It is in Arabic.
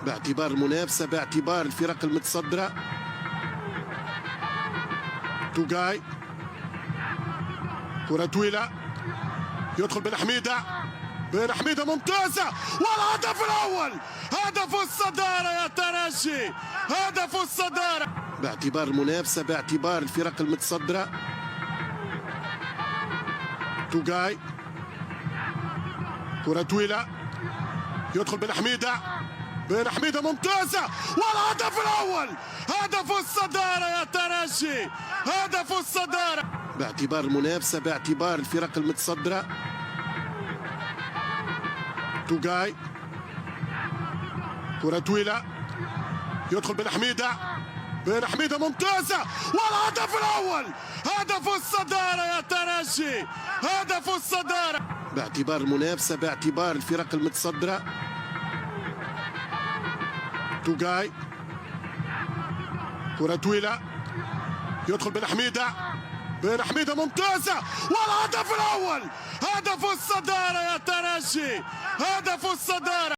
باعتبار المنافسة، باعتبار الفرق المتصدرة. توقاي كرة طويلة يدخل بن حميدة، بن حميدة ممتازة، والهدف الأول، هدف الصدارة يا ترجي، هدف الصدارة. باعتبار المنافسة، باعتبار الفرق المتصدرة. توقاي كرة طويلة يدخل بن حميدة، بن حميدة ممتازة، والهدف الأول، هدف الصدارة يا ترجي، هدف الصدارة. باعتبار المنافسة، باعتبار الفرق المتصدرة. توقاي كرة طويلة يدخل بن حميدة، بن حميدة ممتازة، والهدف الأول، هدف الصدارة يا ترجي، هدف الصدارة. باعتبار المنافسة، باعتبار الفرق المتصدرة. توقاي كرة طويلة يدخل بن حميدة، بن حميدة ممتازة، والهدف الأول، هدف الصدارة يا ترجي، هدف الصدارة.